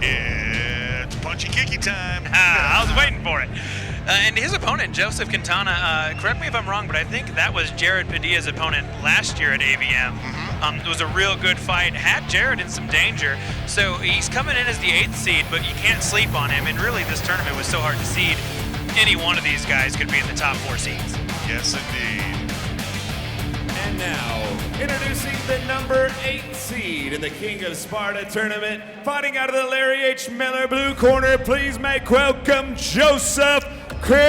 It's punchy kicky time. I was waiting for it. And his opponent, Joseph Quintana, correct me if I'm wrong, but I think that was Jared Padilla's opponent last year at AVM. It was a real good fight, had Jared in some danger. So he's coming in as the 8th seed, but you can't sleep on him. And really, this tournament was so hard to seed. Any one of these guys could be in the top 4 seeds. Yes, indeed. And now, introducing the number 8 seed in the King of Sparta tournament, fighting out of the Larry H. Miller blue corner, please make welcome Joseph Quintana.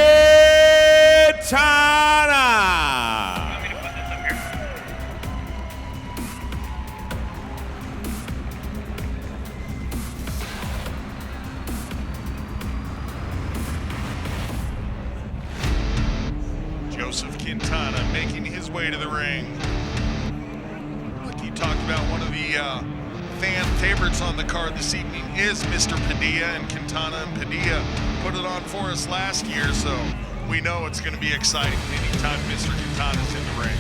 Joseph Quintana making his way to the ring. Like you talked about, one of the fan favorites on the card this evening is Mr. Padilla, and Quintana and Padilla put it on for us last year, so we know it's going to be exciting anytime Mr. Quintana's in the ring.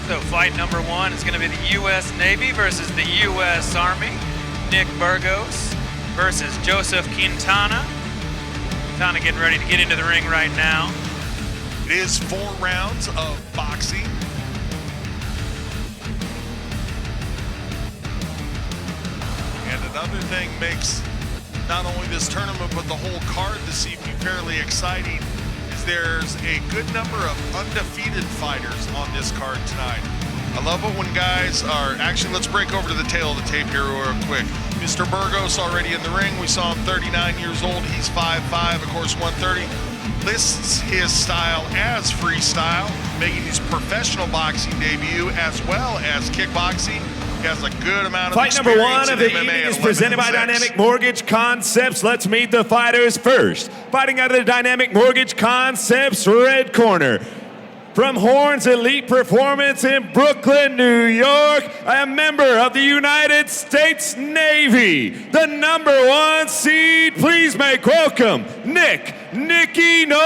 So fight number 1 is going to be the U.S. Navy versus the U.S. Army. Nick Burgos versus Joseph Quintana. Quintana getting ready to get into the ring right now. It is 4 rounds of boxing. And another thing makes not only this tournament but the whole card this evening fairly exciting is there's a good number of undefeated fighters on this card tonight. I love it when guys are, actually let's break over to the tail of the tape here real quick. Mr. Burgos already in the ring. We saw him 39 years old. He's 5'5", of course 130. Lists his style as freestyle, making his professional boxing debut as well as kickboxing. He has a good amount of Fight number 1 of the MMA evening is presented by Dynamic Mortgage Concepts. Let's meet the fighters first. Fighting out of the Dynamic Mortgage Concepts red corner. From Horns Elite Performance in Brooklyn, New York, a member of the United States Navy, the number 1 seed. Please make welcome Nicky No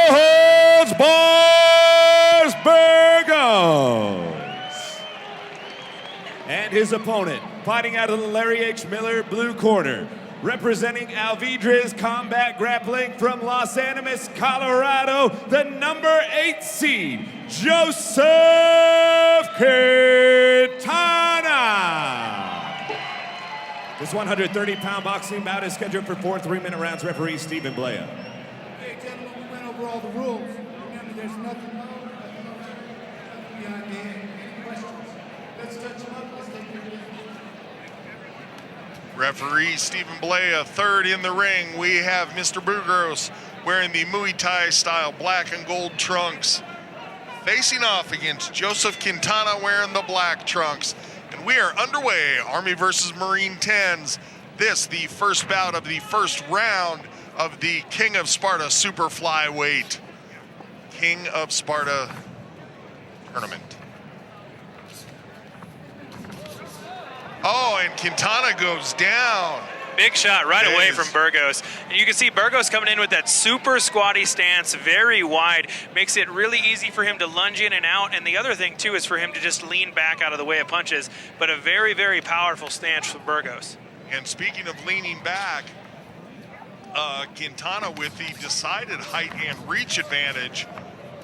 Holds Bars Burgos. And his opponent, fighting out of the Larry H. Miller blue corner, representing Alvidrez Combat Grappling from Los Animas, Colorado, the number 8 seed, Joseph Quintana. This 130-pound boxing bout is scheduled for 4 3-minute rounds. Referee Stephen Blea. Hey, gentlemen, we went over all the rules. Remember, there's nothing wrong, beyond the end. Any questions? Let's touch them up. Let's take care of it. Referee Stephen Blea, third in the ring. We have Mr. Burgos wearing the Muay Thai style black and gold trunks, facing off against Joseph Quintana wearing the black trunks. And we are underway, Army versus Marine 10s. This, the first bout of the first round of the King of Sparta Super Flyweight King of Sparta Tournament. Oh, and Quintana goes down. Big shot right away from Burgos. And you can see Burgos coming in with that super squatty stance, very wide. Makes it really easy for him to lunge in and out. And the other thing, too, is for him to just lean back out of the way of punches. But a very, very powerful stance from Burgos. And speaking of leaning back, Quintana with the decided height and reach advantage,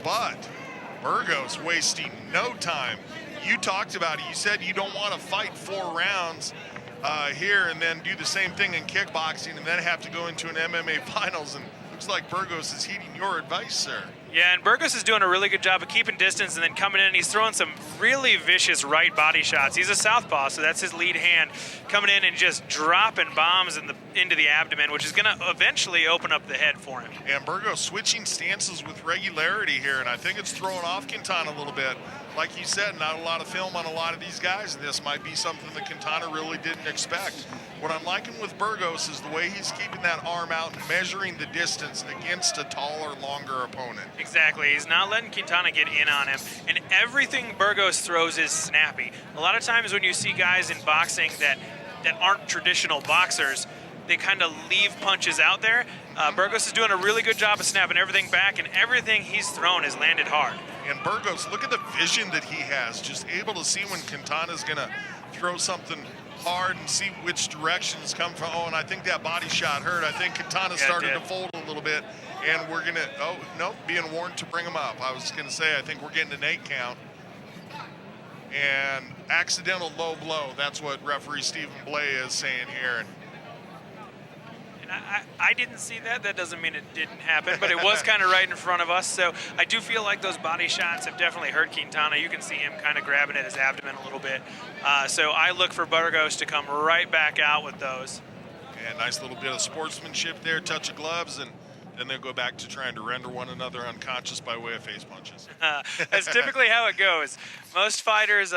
but Burgos wasting no time. You talked about it. You said you don't want to fight 4 rounds here and then do the same thing in kickboxing and then have to go into an MMA finals. And looks like Burgos is heeding your advice, sir. Yeah, and Burgos is doing a really good job of keeping distance and then coming in and he's throwing some really vicious right body shots. He's a southpaw, so that's his lead hand, coming in and just dropping bombs into the abdomen, which is going to eventually open up the head for him. And Burgos switching stances with regularity here, and I think it's throwing off Quintana a little bit. Like you said, not a lot of film on a lot of these guys, and this might be something that Quintana really didn't expect. What I'm liking with Burgos is the way he's keeping that arm out and measuring the distance against a taller, longer opponent. Exactly. He's not letting Quintana get in on him. And everything Burgos throws is snappy. A lot of times when you see guys in boxing that aren't traditional boxers, they kind of leave punches out there. Burgos is doing a really good job of snapping everything back, and everything he's thrown has landed hard. And Burgos, look at the vision that he has, just able to see when Quintana's going to throw something hard and see which directions come from. Oh, and I think that body shot hurt. I think Quintana started to fold a little bit, and we're going to, oh, nope, being warned to bring him up. I was going to say, I think we're getting an 8 count. And accidental low blow, that's what referee Stephen Blay is saying here. And I didn't see that. That doesn't mean it didn't happen, but it was kind of right in front of us. So I do feel like those body shots have definitely hurt Quintana. You can see him kind of grabbing at his abdomen a little bit. So I look for Burgos to come right back out with those. And nice little bit of sportsmanship there, touch of gloves, and then they'll go back to trying to render one another unconscious by way of face punches. That's typically how it goes. Most fighters,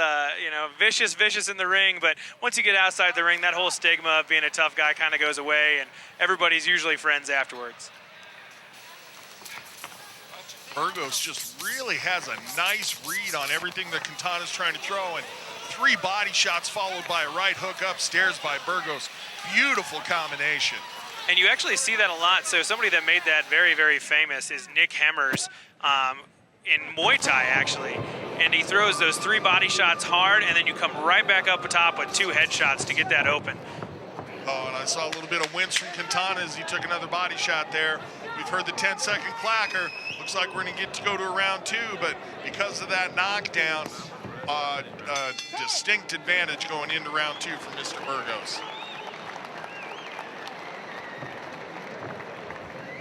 vicious in the ring, but once you get outside the ring, that whole stigma of being a tough guy kind of goes away, and everybody's usually friends afterwards. Burgos just really has a nice read on everything that Quintana's trying to throw, and 3 body shots followed by a right hook upstairs by Burgos. Beautiful combination. And you actually see that a lot. So somebody that made that very, very famous is Nick Hemmers in Muay Thai, actually. And he throws those 3 body shots hard, and then you come right back up top with 2 headshots to get that open. Oh, and I saw a little bit of wince from Quintana as he took another body shot there. We've heard the 10-second clacker. Looks like we're going to get to go to a round 2, but because of that knockdown, distinct advantage going into round 2 for Mr. Burgos.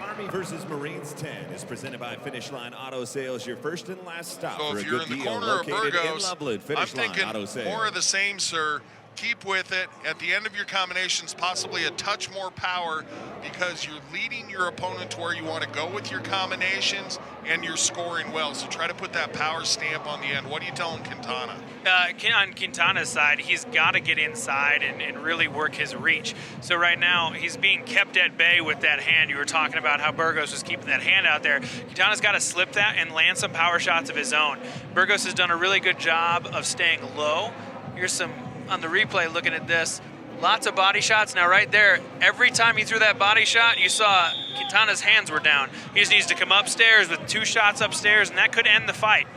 Army versus Marines 10 is presented by Finish Line Auto Sales, your first and last stop So for a if you're good in the deal corner of located in Burgos, Loveland. I'm Finish Line thinking Auto Sales. more of the same, sir. Keep with it. At the end of your combinations, possibly a touch more power because you're leading your opponent to where you want to go with your combinations and you're scoring well. So try to put that power stamp on the end. What are you telling Quintana? On Quintana's side, he's got to get inside and really work his reach. So right now, he's being kept at bay with that hand. You were talking about how Burgos was keeping that hand out there. Quintana's got to slip that and land some power shots of his own. Burgos has done a really good job of staying low. Here's some on the replay looking at this. Lots of body shots. Now right there, every time he threw that body shot, you saw Quintana's hands were down. He just needs to come upstairs with 2 shots upstairs, and that could end the fight.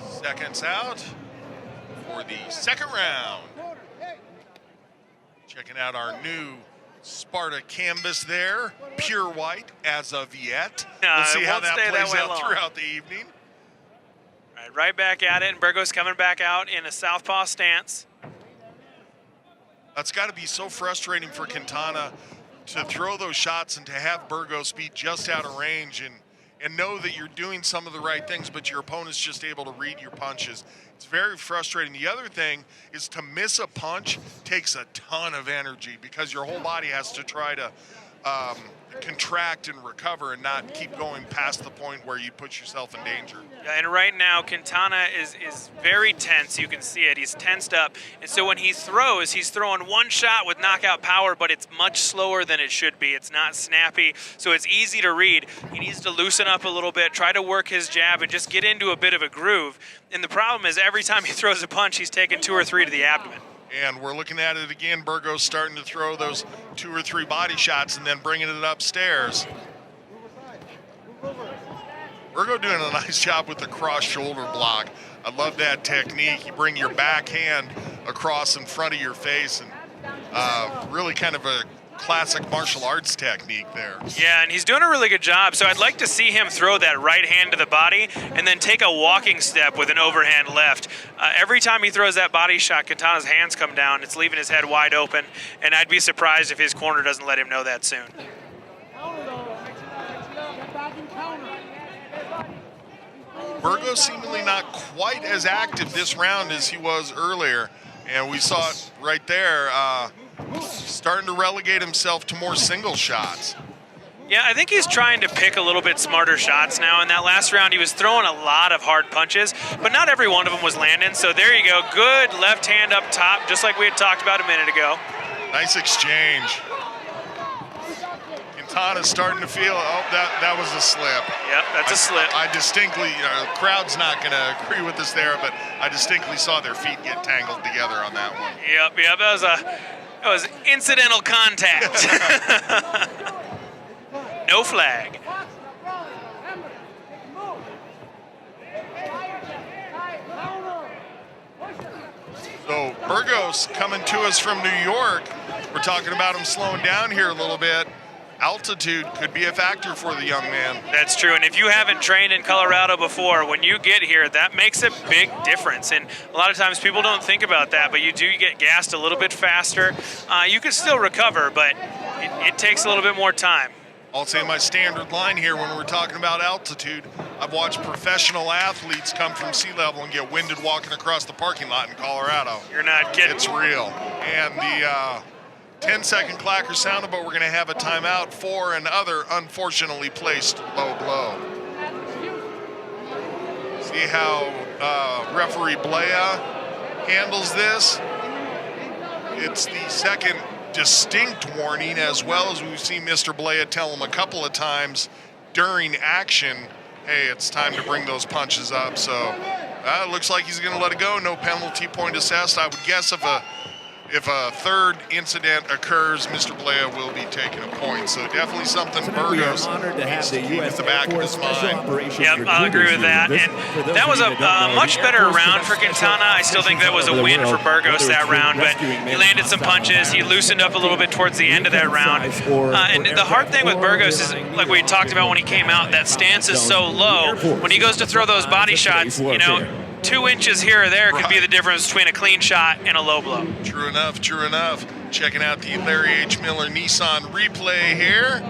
Seconds out for the second round. Checking out our new Sparta canvas there. Pure white as of yet. We'll see how that plays out throughout the evening. Right back at it, and Burgos coming back out in a southpaw stance. That's got to be so frustrating for Quintana to throw those shots and to have Burgos be just out of range and know that you're doing some of the right things, but your opponent's just able to read your punches. It's very frustrating. The other thing is to miss a punch takes a ton of energy because your whole body has to try to contract and recover and not keep going past the point where you put yourself in danger. And right now, Quintana is very tense. You can see it. He's tensed up. And so when he throws, he's throwing 1 shot with knockout power, but it's much slower than it should be. It's not snappy, so it's easy to read. He needs to loosen up a little bit, try to work his jab, and just get into a bit of a groove. And the problem is every time he throws a punch, he's taking 2 or 3 to the abdomen. And we're looking at it again. Burgos starting to throw those 2 or 3 body shots and then bringing it upstairs. Burgo doing a nice job with the cross shoulder block. I love that technique. You bring your backhand across in front of your face and really kind of a classic martial arts technique there. Yeah, and he's doing a really good job. So I'd like to see him throw that right hand to the body and then take a walking step with an overhand left. Every time he throws that body shot, Quintana's hands come down. It's leaving his head wide open, and I'd be surprised if his corner doesn't let him know that soon. Burgo seemingly not quite as active this round as he was earlier, and we saw it right there. Starting to relegate himself to more single shots. Yeah, I think he's trying to pick a little bit smarter shots now. In that last round, he was throwing a lot of hard punches, but not every one of them was landing. So there you go. Good left hand up top, just like we had talked about a minute ago. Nice exchange. Quintana's starting to feel, that was a slip. Yep, that's a slip. I distinctly, crowd's not going to agree with us there, but I distinctly saw their feet get tangled together on that one. Yep, that was incidental contact. No flag. So Burgos coming to us from New York. We're talking about him slowing down here a little bit. Altitude could be a factor for the young man. That's true, and if you haven't trained in Colorado before, when you get here, that makes a big difference. And a lot of times people don't think about that, but you do get gassed a little bit faster. You can still recover, but it takes a little bit more time. I'll say my standard line here when we're talking about altitude, I've watched professional athletes come from sea level and get winded walking across the parking lot in Colorado. You're not kidding. It's real. And the 10-second clacker sounded, but we're going to have a timeout for another unfortunately placed low blow. See how referee Blea handles this? It's the second distinct warning, as well as we've seen Mr. Blea tell him a couple of times during action, hey, it's time to bring those punches up. So it looks like he's going to let it go. No penalty point assessed. I would guess if a third incident occurs, Mr. Blea will be taking a point. So definitely something Burgos needs to keep at the back of his mind. Yep, I'll agree with that. And that was a much better round for Quintana. I still think that was a win for Burgos that round, but he landed some punches. He loosened up a little bit towards the end of that round. And the hard thing with Burgos is, like we talked about when he came out, that stance is so low. When he goes to throw those body shots, 2 inches here or there could be the difference between a clean shot and a low blow. True enough, true enough. Checking out the Larry H. Miller Nissan replay here.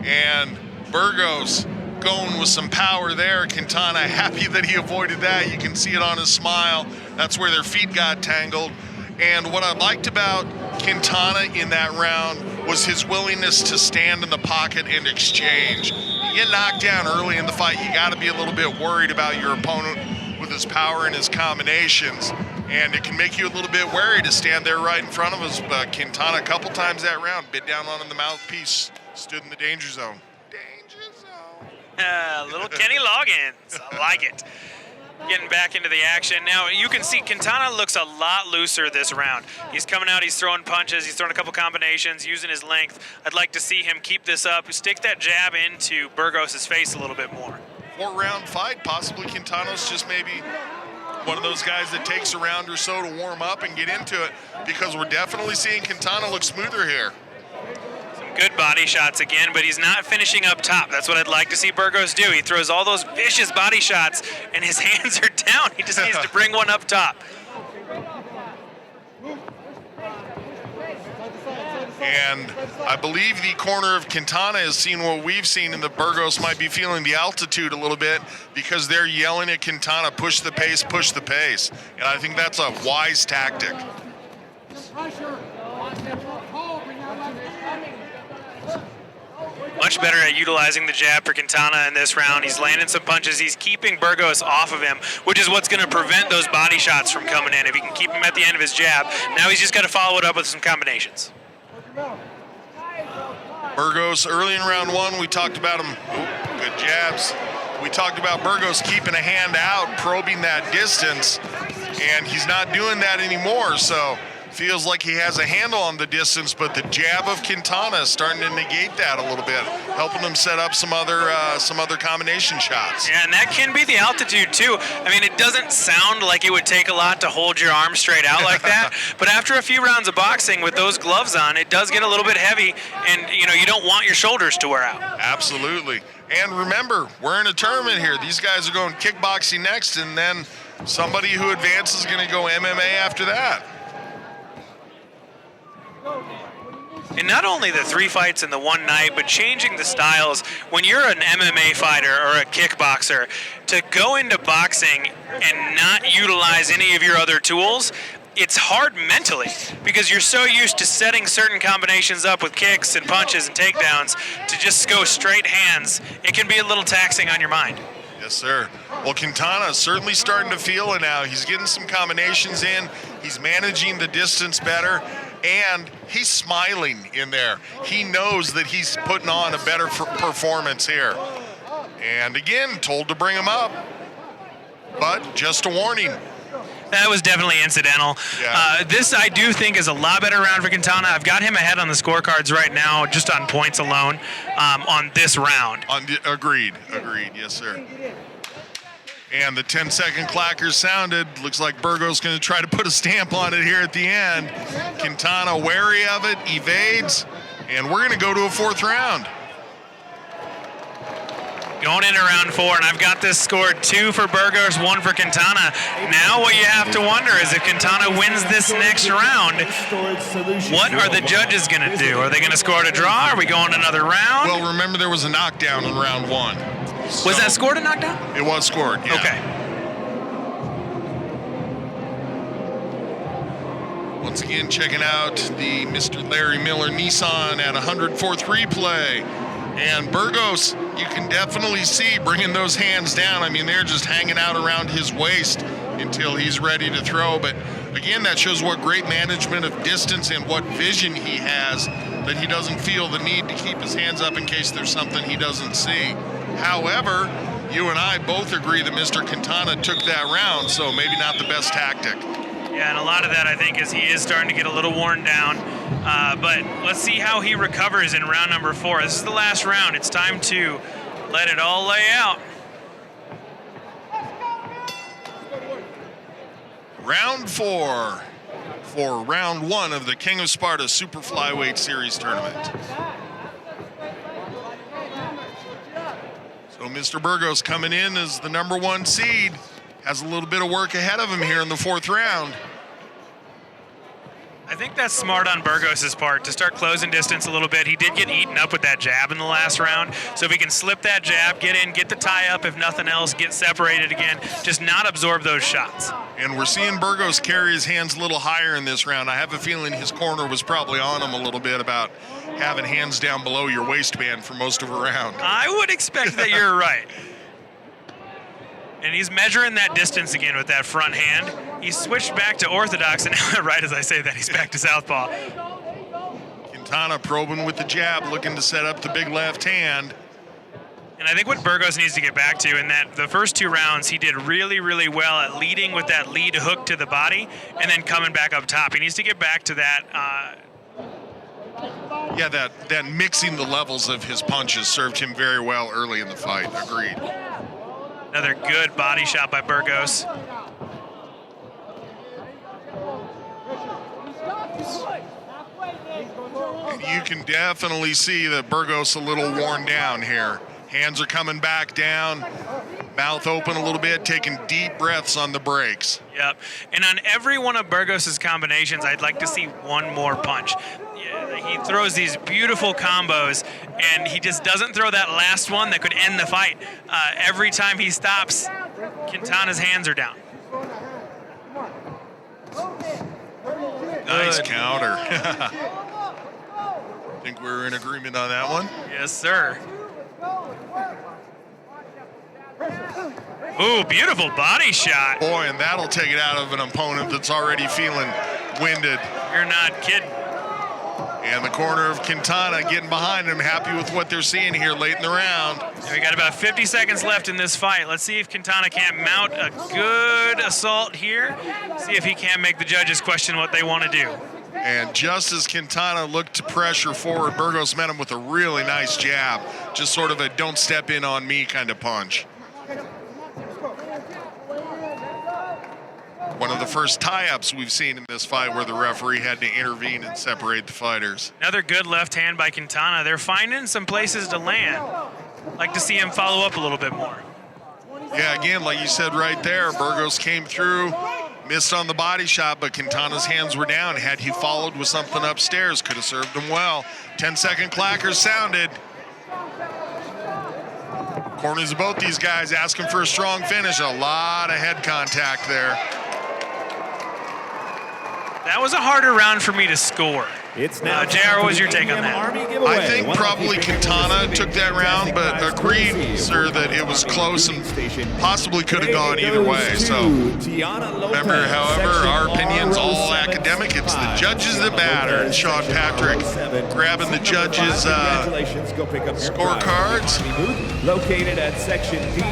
And Burgos going with some power there. Quintana happy that he avoided that. You can see it on his smile. That's where their feet got tangled. And what I liked about Quintana in that round was his willingness to stand in the pocket and exchange. You get knocked down early in the fight, you got to be a little bit worried about your opponent with his power and his combinations, and it can make you a little bit wary to stand there right in front of us. But Quintana a couple times that round bit down on him, the mouthpiece, stood in the danger zone. Danger zone. Little Kenny Loggins, I like it. Getting back into the action. Now you can see Quintana looks a lot looser this round. He's coming out, he's throwing punches, he's throwing a couple combinations, using his length. I'd like to see him keep this up, stick that jab into Burgos' face a little bit more. 4-round fight, possibly Quintana's just maybe one of those guys that takes a round or so to warm up and get into it, because we're definitely seeing Quintana look smoother here. Some good body shots again, but he's not finishing up top. That's what I'd like to see Burgos do. He throws all those vicious body shots and his hands are down. He just needs to bring one up top. And I believe the corner of Quintana has seen what we've seen, and the Burgos might be feeling the altitude a little bit because they're yelling at Quintana, push the pace, push the pace. And I think that's a wise tactic. Much better at utilizing the jab for Quintana in this round. He's landing some punches. He's keeping Burgos off of him, which is what's going to prevent those body shots from coming in. If he can keep him at the end of his jab, now he's just got to follow it up with some combinations. Burgos, early in round one, we talked about him. Good jabs. We talked about Burgos keeping a hand out, probing that distance, and he's not doing that anymore. So feels like he has a handle on the distance, but the jab of Quintana is starting to negate that a little bit, helping him set up some other combination shots. Yeah, and that can be the altitude too. I mean, it doesn't sound like it would take a lot to hold your arm straight out like that, but after a few rounds of boxing with those gloves on, it does get a little bit heavy, and you don't want your shoulders to wear out. Absolutely. And remember, we're in a tournament here. These guys are going kickboxing next, and then somebody who advances is going to go MMA after that. And not only the 3 fights in the one night, but changing the styles. When you're an MMA fighter or a kickboxer, to go into boxing and not utilize any of your other tools, it's hard mentally because you're so used to setting certain combinations up with kicks and punches and takedowns to just go straight hands. It can be a little taxing on your mind. Yes, sir. Well, Quintana is certainly starting to feel it now. He's getting some combinations in. He's managing the distance better. and he's smiling in there. He knows that he's putting on a better performance here. And again, told to bring him up, but just a warning. That was definitely incidental. Yeah. This, I do think, is a lot better round for Quintana. I've got him ahead on the scorecards right now, just on points alone, on this round. Agreed, yes, sir. And the 10-second clacker sounded. Looks like Burgos going to try to put a stamp on it here at the end. Quintana wary of it, evades, and we're going to go to a 4th round. Going into round 4, and I've got this scored 2 for Burgos, 1 for Quintana. Now what you have to wonder is if Quintana wins this next round, what are the judges going to do? Are they going to score it a draw? Are we going another round? Well, remember there was a knockdown in round 1. Was that scored a knockdown? It was scored, yeah. Okay. Once again, checking out the Mr. Larry Miller Nissan at 104th replay. And Burgos, you can definitely see bringing those hands down. I mean, they're just hanging out around his waist until he's ready to throw. But again, that shows what great management of distance and what vision he has, that he doesn't feel the need to keep his hands up in case there's something he doesn't see. However, you and I both agree that Mr. Quintana took that round, so maybe not the best tactic. Yeah, and a lot of that, I think, is he is starting to get a little worn down. But let's see how he recovers in round number 4. This is the last round. It's time to let it all lay out. Round 4 for round 1 of the King of Sparta Super Flyweight Series Tournament. So Mr. Burgos coming in as the number 1 seed. Has a little bit of work ahead of him here in the 4th round. I think that's smart on Burgos' part to start closing distance a little bit. He did get eaten up with that jab in the last round. So if he can slip that jab, get in, get the tie up, if nothing else, get separated again, just not absorb those shots. And we're seeing Burgos carry his hands a little higher in this round. I have a feeling his corner was probably on him a little bit about having hands down below your waistband for most of a round. I would expect that you're right. And he's measuring that distance again with that front hand. He switched back to orthodox, and now, right as I say that, he's back to southpaw. Quintana probing with the jab, looking to set up the big left hand. And I think what Burgos needs to get back to, in that the first 2 rounds, he did really, really well at leading with that lead hook to the body and then coming back up top. He needs to get back to that. Yeah, that mixing the levels of his punches served him very well early in the fight. Agreed. Another good body shot by Burgos. And you can definitely see that Burgos a little worn down here. Hands are coming back down, mouth open a little bit, taking deep breaths on the brakes. Yep. And on every one of Burgos' combinations, I'd like to see one more punch. He throws these beautiful combos, and he just doesn't throw that last one that could end the fight. Every time he stops, Quintana's hands are down. Nice counter. Think we're in agreement on that one? Yes, sir. Ooh, beautiful body shot. Boy, and that'll take it out of an opponent that's already feeling winded. You're not kidding. And the corner of Quintana getting behind him, happy with what they're seeing here late in the round. We got about 50 seconds left in this fight. Let's see if Quintana can't mount a good assault here. See if he can't make the judges question what they want to do. And just as Quintana looked to pressure forward, Burgos met him with a really nice jab. Just sort of a don't step in on me kind of punch. One of the first tie-ups we've seen in this fight where the referee had to intervene and separate the fighters. Another good left hand by Quintana. They're finding some places to land. Like to see him follow up a little bit more. Yeah, again, like you said right there, Burgos came through, missed on the body shot, but Quintana's hands were down. Had he followed with something upstairs, could have served him well. 10-second clackers sounded. Corners of both these guys asking for a strong finish. A lot of head contact there. That was a harder round for me to score. It's now JR, what was your take on that? I think probably Quintana took that round, but agreed, sir, that it was close and possibly could have gone either way. So remember, however, our opinion's all academic. It's the judges that matter. And Sean Patrick grabbing the judges' scorecards. Located at Section D.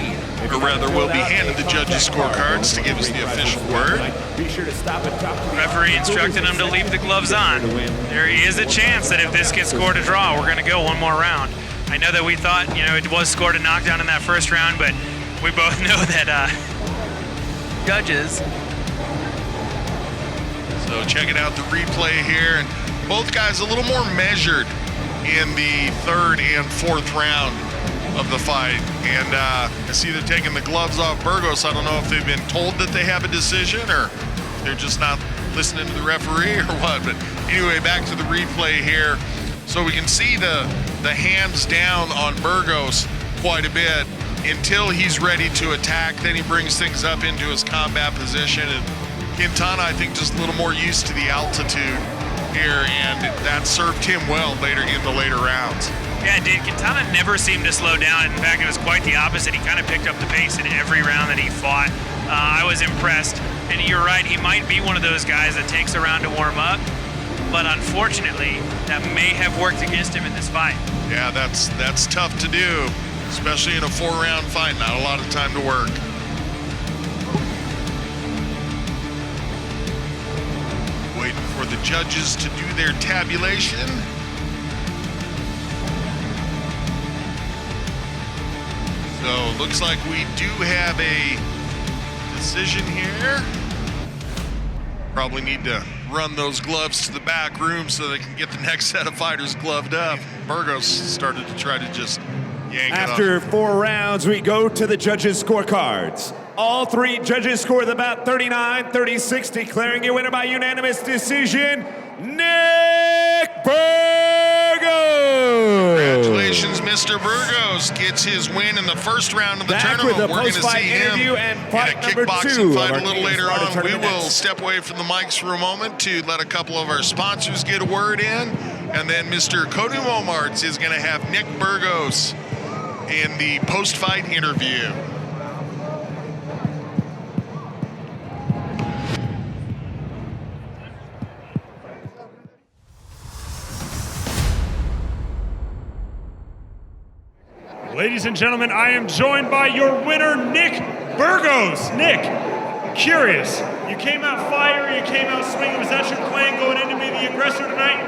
Or rather, will be handed the judges' scorecards to give us the official word. Be sure to stop and talk to Referee instructed him to leave the gloves on. There is a chance that if this gets scored a draw, we're going to go one more round. I know that we thought, it was scored a knockdown in that first round, but we both know that judges. So checking out the replay here, and both guys a little more measured in the third and fourth round of the fight. And I see they're taking the gloves off Burgos. I don't know if they've been told that they have a decision or they're just not listening to the referee or what. But anyway, back to the replay here. So we can see the hands down on Burgos quite a bit until he's ready to attack. Then he brings things up into his combat position. And Quintana, I think, just a little more used to the altitude here, and that served him well in the later rounds. Yeah, it did. Quintana never seemed to slow down. In fact, it was quite the opposite. He kind of picked up the pace in every round that he fought. I was impressed. And you're right, he might be one of those guys that takes a round to warm up, but unfortunately, that may have worked against him in this fight. Yeah, that's tough to do, especially in a 4-round fight. Not a lot of time to work. Waiting for the judges to do their tabulation. So looks like we do have a decision here. Probably need to run those gloves to the back room so they can get the next set of fighters gloved up. Burgos started to try to just yank it up. After 4 rounds, we go to the judges' scorecards. All 3 judges scored about 39-36, declaring your winner by unanimous decision, Nick Burgos! Congratulations, Mr. Burgos gets his win in the first round of the tournament. We're going to see him in a kickboxing fight a little later on. We will step away from the mics for a moment to let a couple of our sponsors get a word in, and then Mr. Kodu Momarts is going to have Nick Burgos in the post-fight interview. Ladies and gentlemen, I am joined by your winner, Nick Burgos. Nick, curious, you came out fiery, you came out swinging. Was that your plan going in to be the aggressor tonight?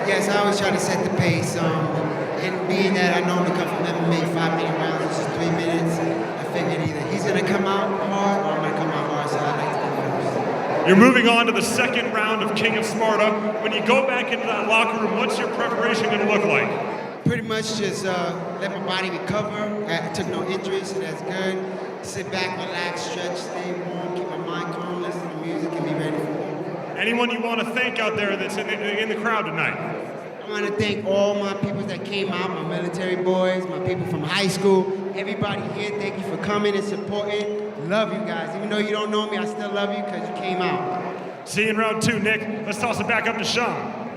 Yes, I always try to set the pace. And being that I normally come from MMA 5-minute rounds, it's just 3 minutes, I figured either he's going to come out hard or I'm going to come out hard, so I like to go first. You're moving on to the second round of King of Sparta. When you go back into that locker room, what's your preparation going to look like? Pretty much just let my body recover. I took no injuries, so that's good. Sit back, relax, stretch, stay warm, keep my mind calm, listen to music, and be ready for it. Anyone you want to thank out there that's in the crowd tonight? I want to thank all my people that came out, my military boys, my people from high school, everybody here. Thank you for coming and supporting. Love you guys. Even though you don't know me, I still love you because you came out. See you in round 2, Nick. Let's toss it back up to Sean.